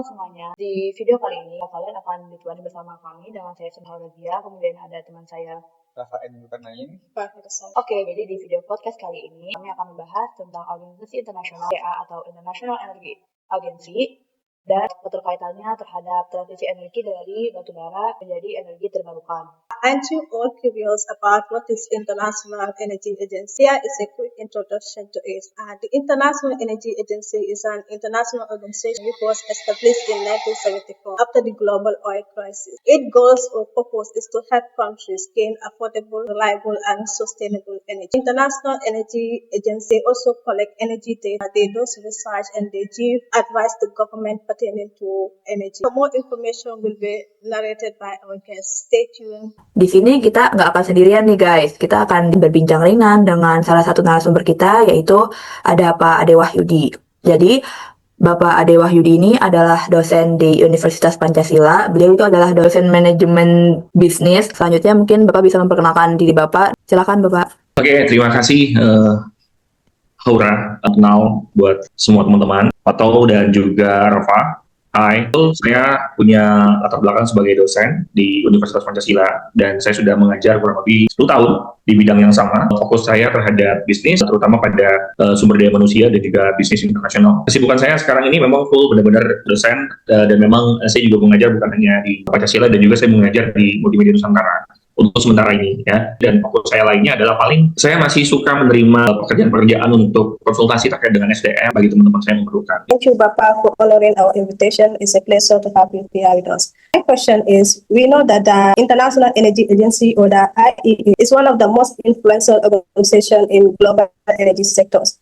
semuanya, di video kali ini kalian akan ditemani bersama kami dengan saya Sunhaudia, kemudian ada teman saya Rafael Zulkarnain. Oke, jadi di video podcast kali ini kami akan membahas tentang Organisasi Internasional EA atau International Energy Agency dan keterkaitannya terhadap transisi energi dari batu bara menjadi energi terbarukan. Aren't you all curious about what is International Energy Agency? Here is a quick introduction to it. The International Energy Agency is an international organization which was established in 1974 after the global oil crisis. Its goals or purpose is to help countries gain affordable, reliable, and sustainable energy. International Energy Agency also collect energy data. They do research and they give advice to government pertaining to energy. For more information will be narrated by our guest. Stay tuned. Di sini kita nggak akan sendirian nih guys, kita akan berbincang ringan dengan salah satu narasumber kita, yaitu ada Pak Ade Wahyudi. Jadi Bapak Ade Wahyudi ini adalah dosen di Universitas Pancasila. Beliau itu adalah dosen manajemen bisnis. Selanjutnya mungkin Bapak bisa memperkenalkan diri Bapak. Silakan Bapak. Oke, terima kasih Haura, kenal buat semua teman-teman, Pato dan juga Rafa. Hai, saya punya latar belakang sebagai dosen di Universitas Pancasila dan saya sudah mengajar kurang lebih 10 tahun di bidang yang sama. Fokus saya terhadap bisnis, terutama pada sumber daya manusia dan juga bisnis internasional. Kesibukan saya sekarang ini memang full benar-benar dosen dan memang saya juga mengajar bukan hanya di Pancasila dan juga saya mengajar di Multimedia Nusantara untuk sementara ini ya. Dan fokus saya lainnya adalah saya masih suka menerima pekerjaan-pekerjaan untuk konsultasi terkait dengan SDM bagi teman-teman saya yang memerlukan. Thank you, Bapak, for honoring our invitation. It's a pleasure to have you here with us. My question is, we know that the International Energy Agency, or the IEA, is one of the most influential organizations in global energy sectors.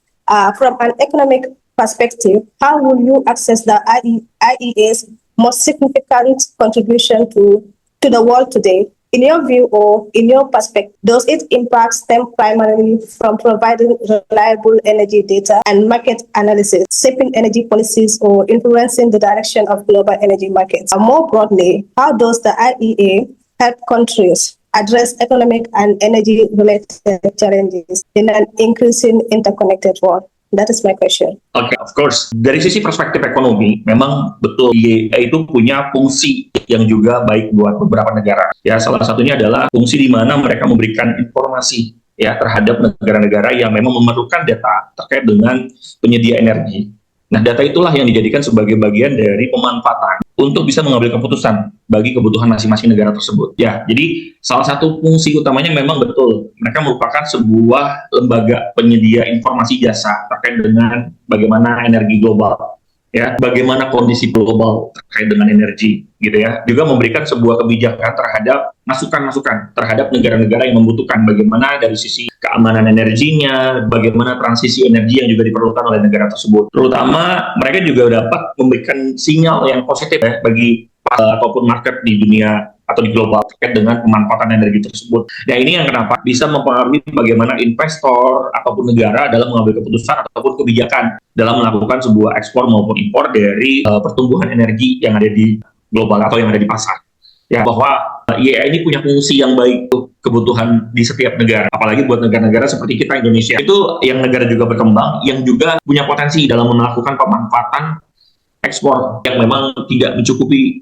From an economic perspective, how will you access the IEA's most significant contribution to the world today? In your view or in your perspective, does its impact stem primarily from providing reliable energy data and market analysis, shaping energy policies or influencing the direction of global energy markets? And more broadly, how does the IEA help countries address economic and energy-related challenges in an increasing interconnected world? That is my question. Oke, of course. Dari sisi perspektif ekonomi, memang betul IEA itu punya fungsi yang juga baik buat beberapa negara. Ya, salah satunya adalah fungsi di mana mereka memberikan informasi ya terhadap negara-negara yang memang memerlukan data terkait dengan penyedia energi. Nah, data itulah yang dijadikan sebagai bagian dari pemanfaatan untuk bisa mengambil keputusan bagi kebutuhan masing-masing negara tersebut. Ya, jadi salah satu fungsi utamanya memang betul, mereka merupakan sebuah lembaga penyedia informasi jasa terkait dengan bagaimana energi global, ya, bagaimana kondisi global terkait dengan energi, gitu ya. Juga memberikan sebuah kebijakan terhadap masukan-masukan terhadap negara-negara yang membutuhkan bagaimana dari sisi keamanan energinya, bagaimana transisi energi yang juga diperlukan oleh negara tersebut. Terutama mereka juga dapat memberikan sinyal yang positif ya bagi ataupun market di dunia atau di global terkait dengan pemanfaatan energi tersebut. Nah, ini yang kenapa bisa mempengaruhi bagaimana investor ataupun negara dalam mengambil keputusan ataupun kebijakan dalam melakukan sebuah ekspor maupun impor dari pertumbuhan energi yang ada di global atau yang ada di pasar. Ya, bahwa IEA ini punya fungsi yang baik untuk kebutuhan di setiap negara, apalagi buat negara-negara seperti kita Indonesia. Itu yang negara juga berkembang, yang juga punya potensi dalam melakukan pemanfaatan ekspor yang memang tidak mencukupi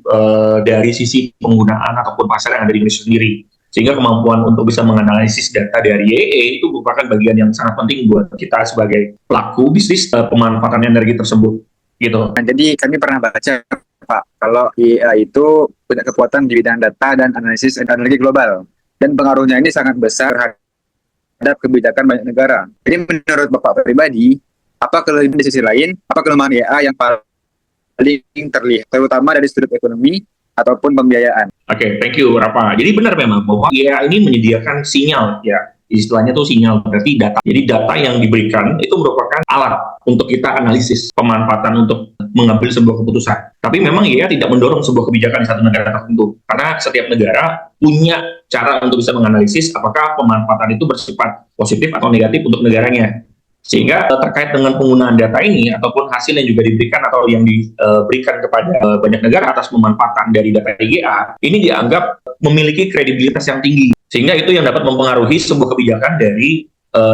dari sisi penggunaan ataupun pasar yang ada di Indonesia sendiri. Sehingga kemampuan untuk bisa menganalisis data dari IEA itu merupakan bagian yang sangat penting buat kita sebagai pelaku bisnis pemanfaatan energi tersebut. Gitu. Nah, jadi kami pernah baca Pak, kalau IEA itu punya kekuatan di bidang data dan analisis energi global, dan pengaruhnya ini sangat besar terhadap kebijakan banyak negara. Jadi menurut Bapak pribadi, apa kelebihan di sisi lain, apa kelemahan IEA yang paling terlihat, terutama dari sudut ekonomi ataupun pembiayaan? Oke, thank you Rafa. Jadi benar memang bahwa IEA ini menyediakan sinyal, ya, istilahnya tuh sinyal, berarti data. Jadi data yang diberikan itu merupakan alat untuk kita analisis pemanfaatan untuk mengambil sebuah keputusan. Tapi memang IEA tidak mendorong sebuah kebijakan di satu negara tertentu, karena setiap negara punya cara untuk bisa menganalisis apakah pemanfaatan itu bersifat positif atau negatif untuk negaranya. Sehingga terkait dengan penggunaan data ini ataupun hasil yang juga diberikan atau yang diberikan kepada banyak negara atas pemanfaatan dari data IEA, ini dianggap memiliki kredibilitas yang tinggi. Sehingga itu yang dapat mempengaruhi sebuah kebijakan dari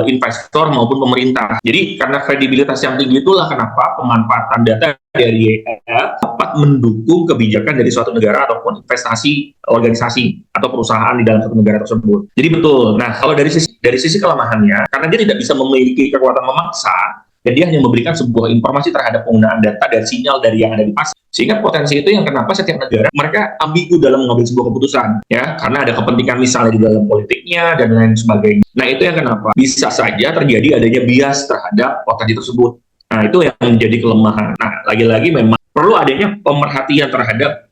investor maupun pemerintah. Jadi karena kredibilitas yang tinggi itulah kenapa pemanfaatan data dari IEA dapat mendukung kebijakan dari suatu negara ataupun investasi organisasi atau perusahaan di dalam suatu negara tersebut. Jadi betul. Nah, kalau dari sisi kelemahannya, karena dia tidak bisa memiliki kekuatan memaksa, dan dia hanya memberikan sebuah informasi terhadap penggunaan data dan sinyal dari yang ada di pasar. Sehingga potensi itu yang kenapa setiap negara mereka ambigu dalam mengambil sebuah keputusan, ya, karena ada kepentingan misalnya di dalam politiknya dan lain sebagainya. Nah, itu yang kenapa bisa saja terjadi adanya bias terhadap potensi tersebut. Nah, itu yang menjadi kelemahan. Nah, lagi-lagi memang perlu adanya pemerhatian terhadap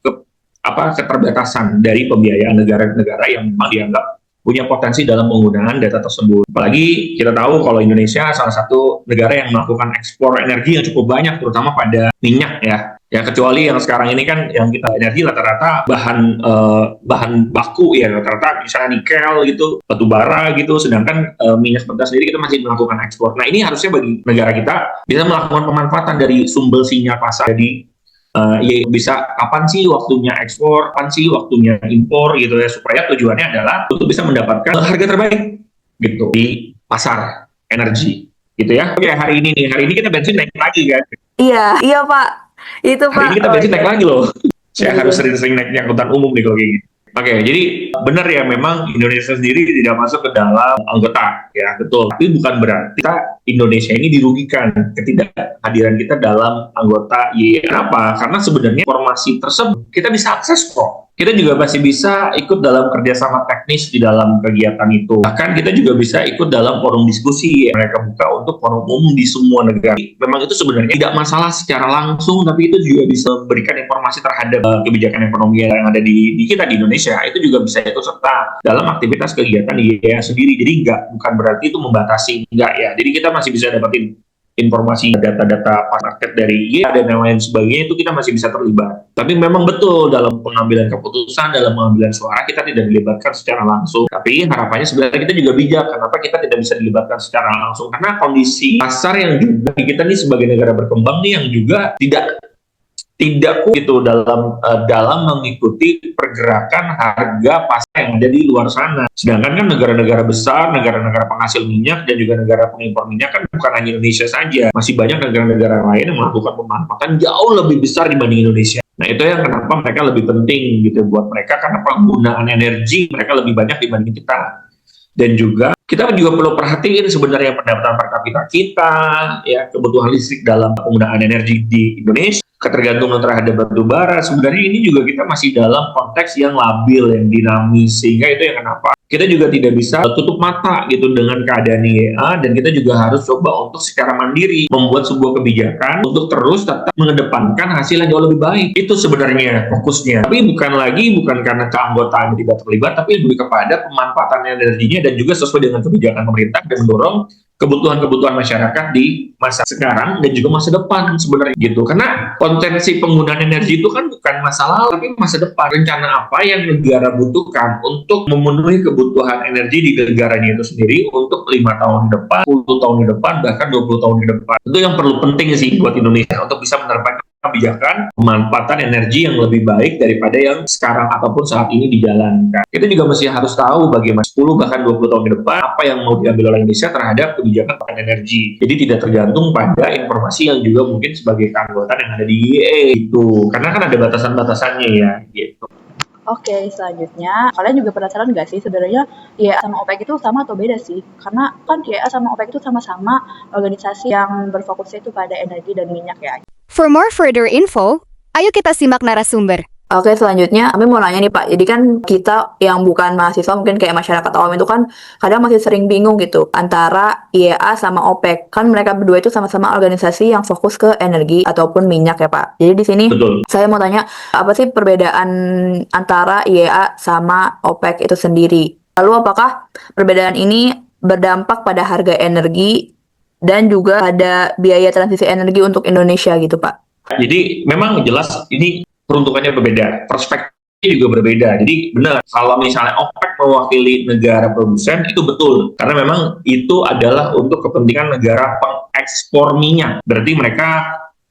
keterbatasan dari pembiayaan negara-negara yang memang dianggap punya potensi dalam penggunaan data tersebut. Apalagi kita tahu kalau Indonesia salah satu negara yang melakukan ekspor energi yang cukup banyak, terutama pada minyak ya. Ya kecuali yang sekarang ini kan yang kita energi rata-rata bahan baku ya, rata-rata misalnya nikel gitu, batu bara gitu, sedangkan minyak mentah sendiri kita masih melakukan ekspor. Nah ini harusnya bagi negara kita bisa melakukan pemanfaatan dari sumber sinyal pasar. Jadi ya bisa kapan sih waktunya ekspor, kapan sih waktunya impor gitu ya, supaya tujuannya adalah untuk bisa mendapatkan harga terbaik gitu di pasar energi gitu ya. Oke, hari ini kita bensin naik lagi kan. Iya Pak. Itu Hari Pak. ini kita bensin naik lagi loh. Saya harus sering-sering naiknya angkutan umum nih kalau kayak gini. Oke, jadi benar ya memang Indonesia sendiri tidak masuk ke dalam anggota, ya betul. Tapi bukan berarti Indonesia ini dirugikan ketidakhadiran kita dalam anggota IEA. Kenapa? Karena sebenarnya informasi tersebut kita bisa akses kok. Kita juga masih bisa ikut dalam kerjasama teknis di dalam kegiatan itu. Bahkan kita juga bisa ikut dalam forum diskusi yang mereka buka untuk forum umum di semua negara. Memang itu sebenarnya tidak masalah secara langsung, tapi itu juga bisa memberikan informasi terhadap kebijakan ekonomi yang ada di kita di Indonesia. Itu juga bisa ikut serta dalam aktivitas kegiatan IEA sendiri. Jadi bukan berarti itu membatasi, enggak ya. Jadi kita masih bisa dapetin informasi data-data market dari IEA dan lain sebagainya, itu kita masih bisa terlibat. Tapi memang betul dalam pengambilan keputusan, dalam pengambilan suara kita tidak dilibatkan secara langsung. Tapi harapannya sebenarnya kita juga bijak. Kenapa kita tidak bisa dilibatkan secara langsung? Karena kondisi pasar yang juga kita nih sebagai negara berkembang nih yang juga tidak gitu dalam mengikuti pergerakan harga pasar yang ada di luar sana. Sedangkan kan negara-negara besar, negara-negara penghasil minyak dan juga negara pengimpor minyak kan bukan hanya Indonesia saja, masih banyak negara-negara lain yang melakukan pemanfaatan jauh lebih besar dibanding Indonesia. Nah itu yang kenapa mereka lebih penting gitu buat mereka, karena penggunaan energi mereka lebih banyak dibanding kita. Dan juga kita juga perlu perhatiin sebenarnya pendapatan per kapita kita, ya kebutuhan listrik dalam penggunaan energi di Indonesia, ketergantungan terhadap batu bara. Sebenarnya ini juga kita masih dalam konteks yang labil, yang dinamis, sehingga itu yang kenapa kita juga tidak bisa tutup mata gitu dengan keadaan IEA, dan kita juga harus coba untuk secara mandiri membuat sebuah kebijakan untuk terus tetap mengedepankan hasil yang jauh lebih baik. Itu sebenarnya fokusnya. Tapi bukan karena keanggotaan tidak terlibat, tapi lebih kepada pemanfaatan energinya dan juga sesuai dengan kebijakan pemerintah dan mendorong kebutuhan-kebutuhan masyarakat di masa sekarang dan juga masa depan sebenarnya gitu. Karena potensi penggunaan energi itu kan bukan masa lalu tapi masa depan. Rencana apa yang negara butuhkan untuk memenuhi kebutuhan energi di negaranya itu sendiri untuk 5 tahun ke depan, 10 tahun ke depan, bahkan 20 tahun ke depan. Itu yang perlu penting sih buat Indonesia untuk bisa menerapkan kebijakan pemanfaatan energi yang lebih baik daripada yang sekarang ataupun saat ini dijalankan. Kita juga masih harus tahu bagaimana 10 bahkan 20 tahun ke depan apa yang mau diambil oleh Indonesia terhadap kebijakan pakan energi. Jadi tidak tergantung pada informasi yang juga mungkin sebagai keanggotaan yang ada di IEA itu. Karena kan ada batasan-batasannya ya gitu. Oke, selanjutnya kalian juga penasaran nggak sih sebenarnya IEA sama OPEC itu sama atau beda sih? Karena kan IEA sama OPEC itu sama-sama organisasi yang berfokusnya itu pada energi dan minyak ya. For more further info, ayo kita simak narasumber. Oke, selanjutnya kami mau nanya nih Pak. Jadi kan kita yang bukan mahasiswa, mungkin kayak masyarakat awam itu kan kadang masih sering bingung gitu antara IEA sama OPEC. Kan mereka berdua itu sama-sama organisasi yang fokus ke energi ataupun minyak ya Pak. Jadi di sini saya mau tanya, apa sih perbedaan antara IEA sama OPEC itu sendiri? Lalu apakah perbedaan ini berdampak pada harga energi dan juga ada biaya transisi energi untuk Indonesia gitu Pak? Jadi memang jelas ini peruntukannya berbeda, perspektifnya juga berbeda. Jadi benar, kalau misalnya OPEC mewakili negara produsen itu betul, karena memang itu adalah untuk kepentingan negara pengekspor minyak. Berarti mereka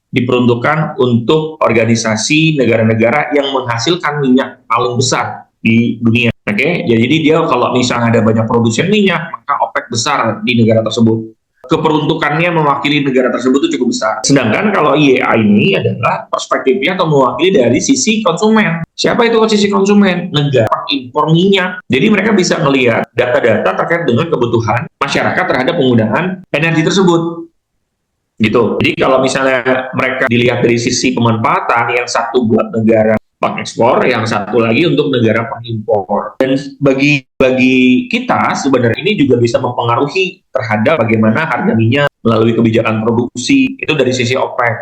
diperuntukkan untuk organisasi negara-negara yang menghasilkan minyak paling besar di dunia. Oke, jadi dia kalau misalnya ada banyak produsen minyak, maka OPEC impact besar di negara tersebut. Keperuntukannya mewakili negara tersebut itu cukup besar. Sedangkan kalau IEA ini adalah perspektifnya atau mewakili dari sisi konsumen. Siapa itu sisi konsumen? Negara impor minyak. Jadi mereka bisa melihat data-data terkait dengan kebutuhan masyarakat terhadap penggunaan energi tersebut. Gitu. Jadi kalau misalnya mereka dilihat dari sisi pemanfaatan, yang satu buat negara pengekspor, yang satu lagi untuk negara pengimpor. Dan bagi kita sebenarnya ini juga bisa mempengaruhi terhadap bagaimana harga minyak melalui kebijakan produksi itu dari sisi OPEC,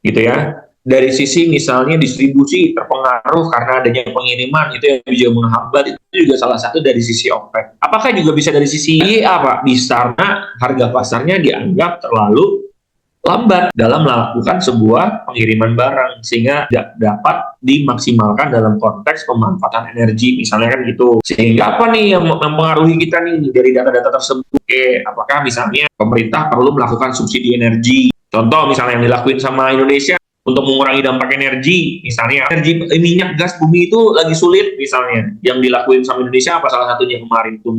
gitu ya. Dari sisi misalnya distribusi terpengaruh karena adanya pengiriman, itu yang juga menghambat, itu juga salah satu dari sisi OPEC. Apakah juga bisa dari sisi IEA, Pak? Bisa, karena harga pasarnya dianggap terlalu lambat dalam melakukan sebuah pengiriman barang sehingga tidak dapat dimaksimalkan dalam konteks pemanfaatan energi misalnya kan gitu. Sehingga apa nih yang mempengaruhi kita nih dari data-data tersebut? Apakah misalnya pemerintah perlu melakukan subsidi energi? Contoh misalnya yang dilakuin sama Indonesia untuk mengurangi dampak energi, misalnya energi minyak gas bumi itu lagi sulit misalnya. Yang dilakuin sama Indonesia apa salah satunya kemarin itu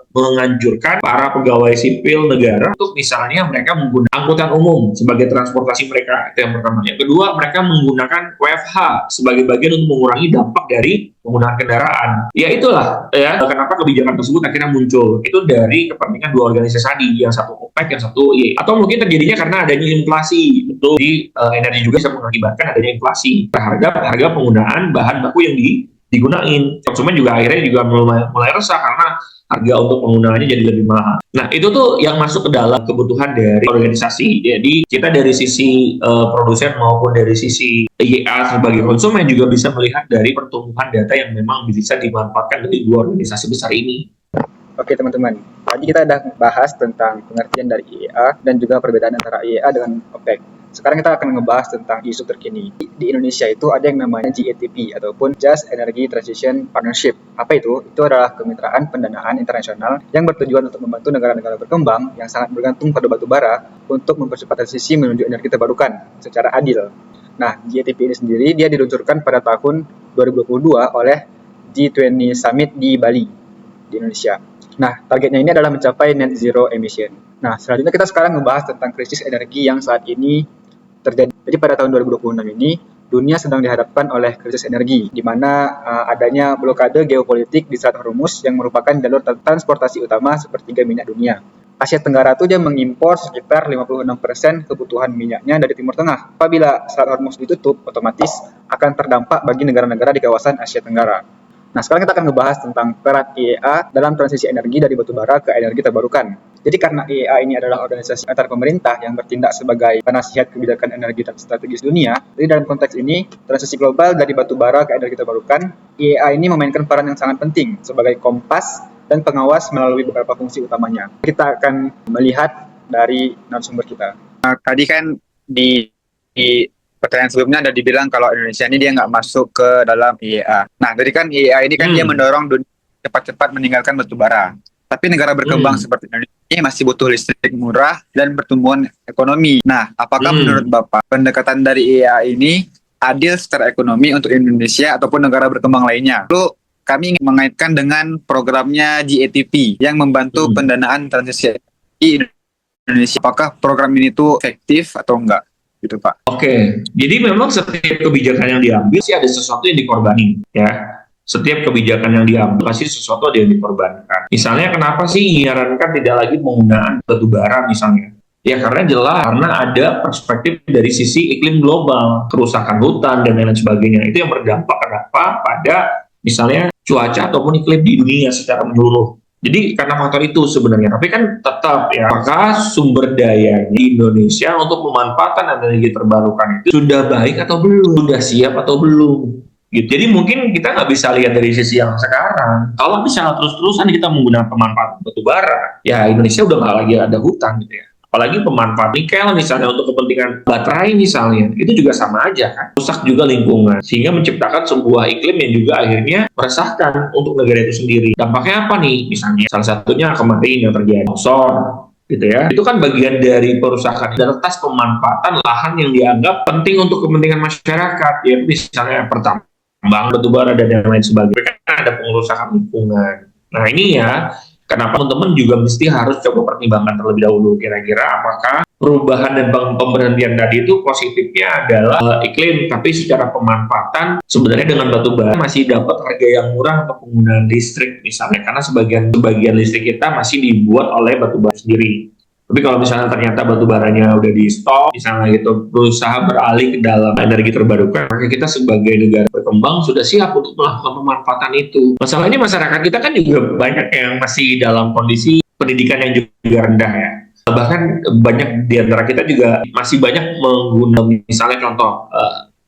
menganjurkan para pegawai sipil negara untuk misalnya mereka menggunakan angkutan umum sebagai transportasi mereka, itu yang pertama. Yang kedua, mereka menggunakan WFH sebagai bagian untuk mengurangi dampak dari penggunaan kendaraan. Ya itulah ya kenapa kebijakan tersebut akhirnya muncul. Itu dari kepentingan dua organisasi tadi, yang satu OPEC, yang satu IEA. Atau mungkin terjadinya karena adanya inflasi. Betul, di energi juga bisa mengakibatkan adanya inflasi terhadap harga penggunaan bahan baku yang digunain. Konsumen juga akhirnya juga mulai resah karena harga untuk penggunaannya jadi lebih mahal. Nah, itu tuh yang masuk ke dalam kebutuhan dari organisasi. Jadi, kita dari sisi produsen maupun dari sisi IEA sebagai konsumen juga bisa melihat dari pertumbuhan data yang memang bisa dimanfaatkan dari dua organisasi besar ini. Oke teman-teman, tadi kita sudah bahas tentang pengertian dari IEA dan juga perbedaan antara IEA dengan OPEC. Sekarang kita akan ngebahas tentang isu terkini. Di Indonesia itu ada yang namanya GETP ataupun Just Energy Transition Partnership. Apa itu? Itu adalah kemitraan pendanaan internasional yang bertujuan untuk membantu negara-negara berkembang yang sangat bergantung pada batu bara untuk mempercepat transisi menuju energi terbarukan secara adil. Nah, GETP ini sendiri dia diluncurkan pada tahun 2022 oleh G20 Summit di Bali, di Indonesia. Nah, targetnya ini adalah mencapai net zero emission. Nah, selanjutnya kita sekarang membahas tentang krisis energi yang saat ini terjadi. Jadi pada tahun 2026 ini, dunia sedang dihadapkan oleh krisis energi, di mana adanya blokade geopolitik di Selat Hormuz yang merupakan jalur transportasi utama sepertiga minyak dunia. Asia Tenggara itu dia mengimpor sekitar 56% kebutuhan minyaknya dari Timur Tengah. Apabila Selat Hormuz ditutup, otomatis akan terdampak bagi negara-negara di kawasan Asia Tenggara. Nah, sekarang kita akan membahas tentang peran IEA dalam transisi energi dari batu bara ke energi terbarukan. Jadi karena IEA ini adalah organisasi antar pemerintah yang bertindak sebagai penasihat kebijakan energi strategis dunia, jadi dalam konteks ini, transisi global dari batu bara ke energi terbarukan, IEA ini memainkan peran yang sangat penting sebagai kompas dan pengawas melalui beberapa fungsi utamanya. Kita akan melihat dari narasumber kita. Tadi kan di pertanyaan sebelumnya ada dibilang kalau Indonesia ini dia nggak masuk ke dalam IEA. Nah, jadi kan IEA ini kan dia mendorong dunia cepat-cepat meninggalkan batu bara. Tapi negara berkembang seperti Indonesia ini masih butuh listrik murah dan pertumbuhan ekonomi. Nah, apakah menurut Bapak pendekatan dari IEA ini adil secara ekonomi untuk Indonesia ataupun negara berkembang lainnya? Lalu kami ingin mengaitkan dengan programnya GETP yang membantu pendanaan transisi di Indonesia. Apakah program ini tuh efektif atau enggak? Gitu, Pak. Oke, jadi memang setiap kebijakan yang diambil sih ada sesuatu yang dikorbanin, ya. Setiap kebijakan yang diambil pasti sesuatu ada yang dikorbankan. Misalnya kenapa sih menyarankan tidak lagi penggunaan batu bara misalnya? Ya karena jelas, karena ada perspektif dari sisi iklim global, kerusakan hutan dan lain sebagainya. Itu yang berdampak kenapa pada misalnya cuaca ataupun iklim di dunia secara menyeluruh. Jadi karena faktor itu sebenarnya, tapi kan tetap ya, apakah sumber daya di Indonesia untuk pemanfaatan energi terbarukan itu sudah baik atau belum, sudah siap atau belum? Gitu. Jadi mungkin kita nggak bisa lihat dari sisi yang sekarang. Kalau misalnya terus-terusan kita menggunakan pemanfaatan batu bara, ya Indonesia udah nggak lagi ada hutan gitu ya. Apalagi pemanfaat nikel misalnya untuk kepentingan baterai misalnya, itu juga sama aja kan, rusak juga lingkungan, sehingga menciptakan sebuah iklim yang juga akhirnya meresahkan untuk negara itu sendiri. Dampaknya apa nih? Misalnya salah satunya kemarin yang terjadi longsor, gitu ya. Itu kan bagian dari perusahaan dan atas pemanfaatan lahan yang dianggap penting untuk kepentingan masyarakat, ya misalnya pertambang batu bara dan yang lain sebagainya, kan ada pengerusakan lingkungan. Nah ini ya, Kenapa teman-teman juga mesti harus coba pertimbangkan terlebih dahulu kira-kira apakah perubahan dan pemberhentian tadi itu positifnya adalah iklim, tapi secara pemanfaatan sebenarnya dengan batu bara masih dapat harga yang murah untuk penggunaan listrik misalnya, karena sebagian listrik kita masih dibuat oleh batu bara sendiri. Tapi kalau misalnya ternyata batu baranya udah di stop, misalnya gitu, berusaha beralih ke dalam energi terbarukan, maka kita sebagai negara berkembang sudah siap untuk melakukan pemanfaatan itu. Masalahnya masyarakat kita kan juga banyak yang masih dalam kondisi pendidikan yang juga rendah ya. Bahkan banyak di antara kita juga masih banyak menggunakan, misalnya contoh,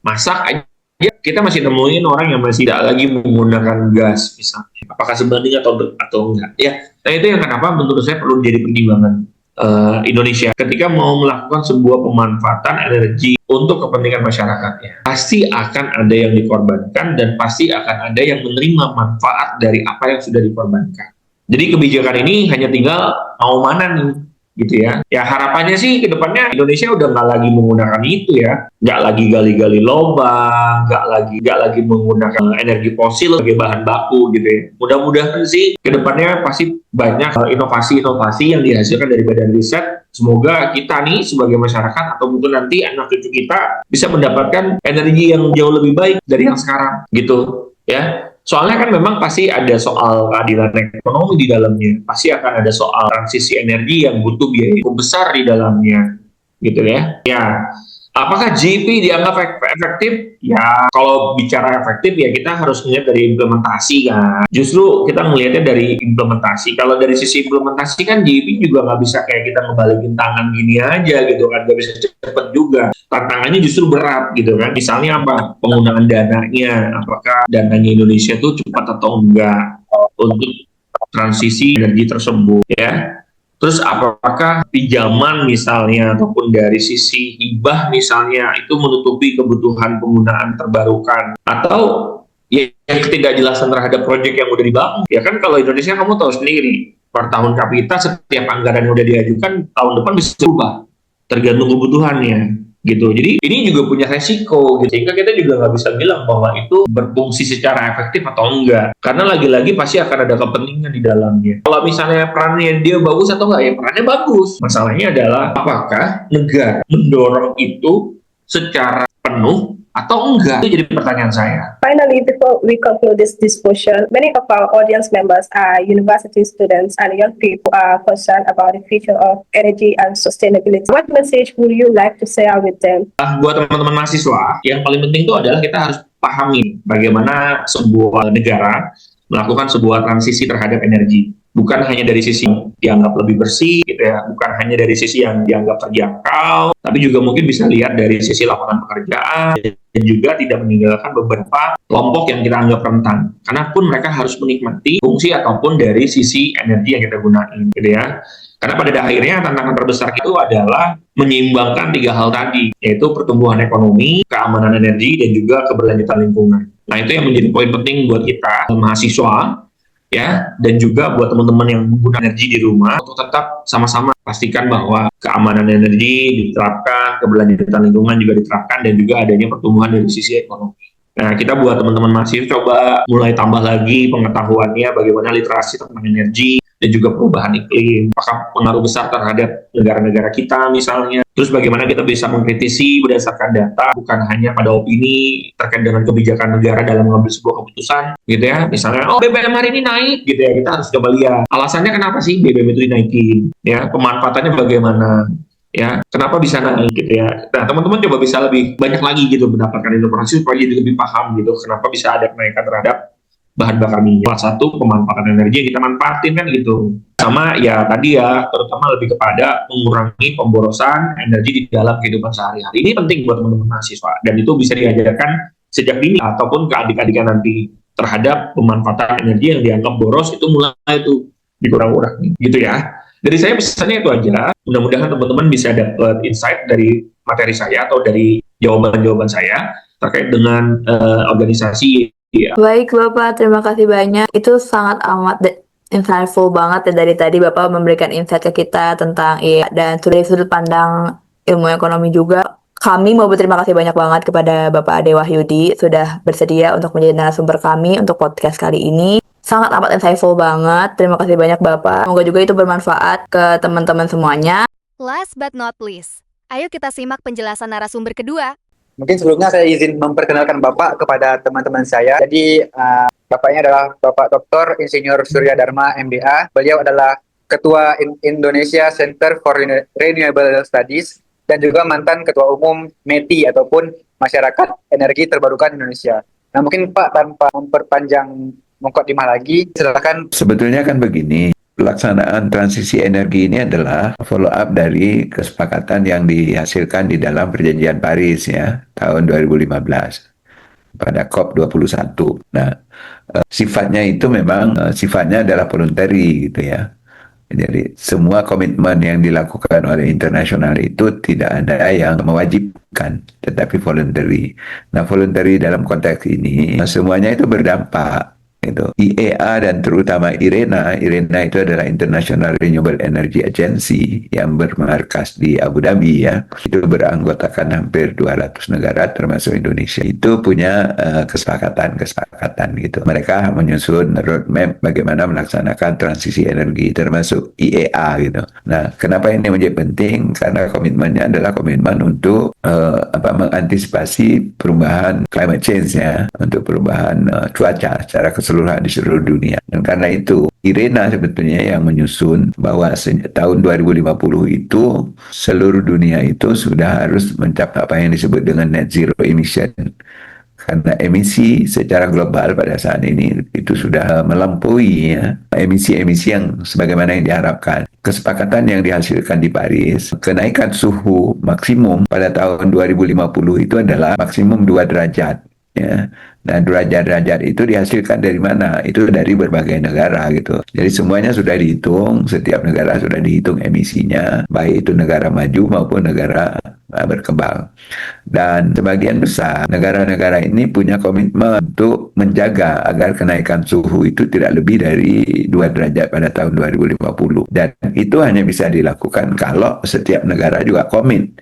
masak aja, kita masih nemuin orang yang masih tidak lagi menggunakan gas misalnya. Apakah sebanding atau enggak? Ya, nah itu yang kenapa menurut saya perlu menjadi pertimbangan Indonesia ketika mau melakukan sebuah pemanfaatan energi untuk kepentingan masyarakatnya. Pasti akan ada yang dikorbankan dan pasti akan ada yang menerima manfaat dari apa yang sudah dikorbankan. Jadi kebijakan ini hanya tinggal mau mana nih, gitu ya. Ya harapannya sih ke depannya Indonesia udah nggak lagi menggunakan itu ya, nggak lagi gali-gali lubang, nggak lagi menggunakan energi fosil sebagai bahan baku gitu ya. Mudah-mudahan sih ke depannya pasti banyak inovasi-inovasi yang dihasilkan dari badan riset. Semoga kita nih sebagai masyarakat atau mungkin nanti anak cucu kita bisa mendapatkan energi yang jauh lebih baik dari yang sekarang gitu ya. Soalnya kan memang pasti ada soal keadilan ekonomi di dalamnya, pasti akan ada soal transisi energi yang butuh biaya yang besar di dalamnya, gitu ya. Ya, apakah GP dianggap efektif? Ya, kalau bicara efektif ya kita harus melihat dari implementasi kan. Justru kita melihatnya dari implementasi. Kalau dari sisi implementasi kan GP juga nggak bisa kayak kita ngebalikin tangan gini aja gitu kan, nggak bisa cepet juga. Tantangannya justru berat gitu kan. Misalnya apa? Penggunaan dananya. Apakah dananya Indonesia tuh cepat atau enggak untuk transisi energi tersebut ya. Terus apakah pinjaman misalnya ataupun dari sisi hibah misalnya itu menutupi kebutuhan penggunaan terbarukan atau ya yang ketidakjelasan terhadap proyek yang udah dibangun. Ya kan kalau Indonesia kamu tahu sendiri, per tahun kapita setiap anggaran yang udah diajukan tahun depan bisa berubah tergantung kebutuhannya gitu. Jadi ini juga punya resiko gitu. Sehingga kita juga nggak bisa bilang bahwa itu berfungsi secara efektif atau enggak. Karena lagi-lagi pasti akan ada kepentingan di dalamnya. Kalau misalnya perannya dia bagus atau enggak, ya perannya bagus. Masalahnya adalah apakah negara mendorong itu secara penuh atau enggak? Itu jadi pertanyaan saya. Finally, before we conclude this discussion, many of our audience members are university students and young people who are concerned about the future of energy and sustainability. What message would you like to share with them? Buat teman-teman mahasiswa, yang paling penting itu adalah kita harus pahami bagaimana sebuah negara melakukan sebuah transisi terhadap energi. Bukan hanya dari sisi yang dianggap lebih bersih, gitu ya. Bukan hanya dari sisi yang dianggap terjangkau, tapi juga mungkin bisa lihat dari sisi lapangan pekerjaan dan juga tidak meninggalkan beberapa kelompok yang kita anggap rentan. Karena pun mereka harus menikmati fungsi ataupun dari sisi energi yang kita gunakan, gitu ya. Karena pada akhirnya tantangan terbesar itu adalah menyeimbangkan tiga hal tadi, yaitu pertumbuhan ekonomi, keamanan energi, dan juga keberlanjutan lingkungan. Nah itu yang menjadi poin penting buat kita mahasiswa, ya, dan juga buat teman-teman yang menggunakan energi di rumah untuk tetap sama-sama pastikan bahwa keamanan energi diterapkan, keberlanjutan lingkungan juga diterapkan, dan juga adanya pertumbuhan dari sisi ekonomi. Nah, kita buat teman-teman mahasiswa coba mulai tambah lagi pengetahuannya bagaimana literasi tentang energi dan juga perubahan iklim, apakah pengaruh besar terhadap negara-negara kita misalnya. Terus bagaimana kita bisa mengkritisi berdasarkan data, bukan hanya pada opini terkait dengan kebijakan negara dalam mengambil sebuah keputusan, gitu ya. Misalnya, oh BBM hari ini naik, gitu ya. Kita harus coba lihat alasannya kenapa sih BBM itu dinaikin, ya. Pemanfaatannya bagaimana, ya. Kenapa bisa naik, gitu ya. Nah, teman-teman coba bisa lebih banyak lagi gitu mendapatkan informasi supaya jadi lebih paham gitu kenapa bisa ada kenaikan terhadap bahan bakar minyak. Salah satu pemanfaatan energi yang kita manfaatin kan gitu. Sama ya tadi ya, terutama lebih kepada mengurangi pemborosan energi di dalam kehidupan sehari-hari. Ini penting buat teman-teman mahasiswa dan itu bisa diajarkan sejak dini ataupun ke adik-adiknya nanti terhadap pemanfaatan energi yang dianggap boros itu mulai itu dikurang-kurangi gitu ya. Dari saya pesannya itu aja. Mudah-mudahan teman-teman bisa dapat insight dari materi saya atau dari jawaban-jawaban saya terkait dengan organisasi. Baik Bapak, terima kasih banyak. Itu sangat amat insightful banget ya dari tadi Bapak memberikan insight ke kita tentang dan dari sudut pandang ilmu ekonomi juga. Kami mau berterima kasih banyak banget kepada Bapak Ade Wahyudi sudah bersedia untuk menjadi narasumber kami untuk podcast kali ini. sangat amat insightful banget. Terima kasih banyak Bapak. Semoga juga itu bermanfaat ke teman-teman semuanya. Last but not least, ayo kita simak penjelasan narasumber kedua. Mungkin sebelumnya saya izin memperkenalkan Bapak kepada teman-teman saya. Jadi Bapaknya adalah Bapak Dr. Insinyur Surya Dharma MBA. Beliau adalah Ketua Indonesia Center for Renewable Studies dan juga mantan Ketua Umum METI ataupun Masyarakat Energi Terbarukan Indonesia. Nah mungkin Pak, tanpa memperpanjang mukadimah lagi, silakan. Sebetulnya kan begini, pelaksanaan transisi energi ini adalah follow up dari kesepakatan yang dihasilkan di dalam Perjanjian Paris ya tahun 2015 pada COP21. Nah, sifatnya itu memang sifatnya adalah voluntary gitu ya. Jadi semua komitmen yang dilakukan oleh internasional itu tidak ada yang mewajibkan, tetapi voluntary. Nah, voluntary dalam konteks ini semuanya itu berdampak. Itu IEA dan terutama IRENA itu adalah International Renewable Energy Agency yang bermarkas di Abu Dhabi ya. Itu beranggotakan hampir 200 negara termasuk Indonesia. Itu punya kesepakatan gitu. Mereka menyusun roadmap bagaimana melaksanakan transisi energi termasuk IEA gitu. Nah, kenapa ini menjadi penting? Karena komitmennya adalah komitmen untuk mengantisipasi perubahan climate change ya, untuk perubahan cuaca secara keseluruhan di seluruh dunia. Dan karena itu IRENA sebetulnya yang menyusun bahwa tahun 2050 itu seluruh dunia itu sudah harus mencapai apa yang disebut dengan net zero emission. Karena emisi secara global pada saat ini itu sudah melampaui ya, emisi-emisi yang sebagaimana yang diharapkan. Kesepakatan yang dihasilkan di Paris, kenaikan suhu maksimum pada tahun 2050 itu adalah maksimum 2 derajat. Ya. Nah, derajat-derajat itu dihasilkan dari mana? Itu dari berbagai negara gitu. Jadi semuanya sudah dihitung, setiap negara sudah dihitung emisinya, baik itu negara maju maupun negara berkembang. Dan sebagian besar negara-negara ini punya komitmen untuk menjaga agar kenaikan suhu itu tidak lebih dari 2 derajat pada tahun 2050. Dan itu hanya bisa dilakukan kalau setiap negara juga komit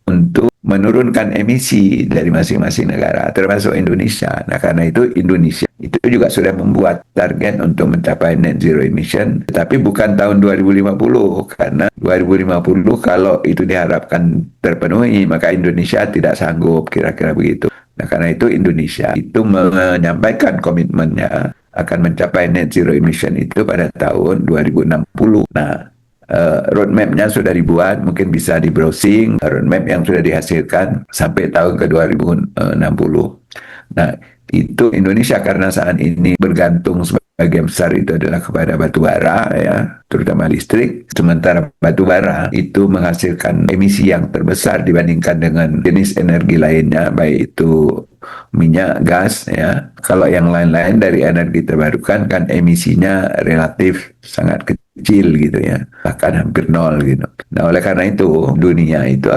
untuk menurunkan emisi dari masing-masing negara, termasuk Indonesia. Nah, karena itu Indonesia itu juga sudah membuat target untuk mencapai net zero emission, tetapi bukan tahun 2050, karena 2050 kalau itu diharapkan terpenuhi, maka Indonesia tidak sanggup, kira-kira begitu. Nah, karena itu Indonesia itu menyampaikan komitmennya akan mencapai net zero emission itu pada tahun 2060. Nah, roadmap-nya sudah dibuat, mungkin bisa di browsing roadmap yang sudah dihasilkan sampai tahun ke 2060. Nah, itu Indonesia karena saat ini bergantung sebagian besar itu adalah kepada batu bara ya, terutama listrik. Sementara batu bara itu menghasilkan emisi yang terbesar dibandingkan dengan jenis energi lainnya, baik itu minyak, gas ya. Kalau yang lain-lain dari energi terbarukan kan emisinya relatif sangat kecil gitu ya, bahkan hampir nol gitu. Nah, oleh karena itu dunia itu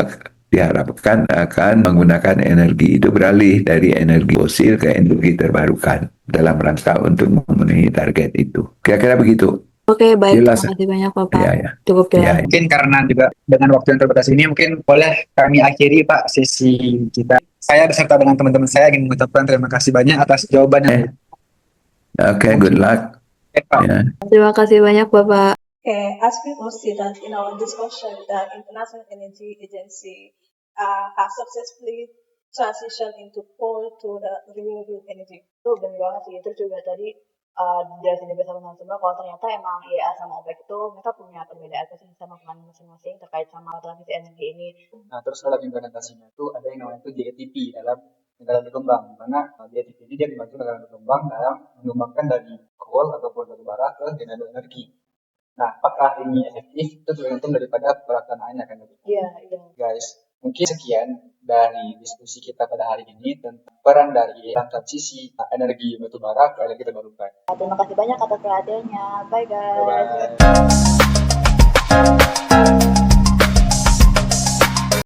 diharapkan akan menggunakan energi itu beralih dari energi fosil ke energi terbarukan dalam rangka untuk memenuhi target itu. Kira-kira begitu. Oke, baik. Jelas. Terima kasih banyak Bapak. Ya. Cukup jelas. Ya. Mungkin karena juga dengan waktu yang terbatas ini, mungkin boleh kami akhiri Pak sesi kita. Saya beserta dengan teman-teman saya ingin mengucapkan terima kasih banyak atas jawabannya. Oke, good luck. Pak. Ya. Terima kasih banyak Bapak. Okay, as we all see that in our discussion, the International Energy Agency has successfully transitioned into coal to the renewable energy. Itu benar banget sih, itu juga tadi dari sini bersama sama kalau ternyata emang IEA sama OPEC itu mereka punya perbedaan sama plan masing-masing terkait sama transisi energi ini. Nah, terus dalam implementasinya itu ada yang namanya itu JETP dalam negara berkembang, karena JETP ini dia dibantu negara berkembang dalam mengembangkan dari coal ataupun batu bara ke renewable energi. Nah, apakah ini efektif? Itu tergantung daripada pelaksanaannya kan. Iya. Guys, mungkin sekian dari diskusi kita pada hari ini tentang peran dari transisi energi batu bara ke energi terbarukan. Terima kasih banyak atas perhatiannya. Bye guys. Bye.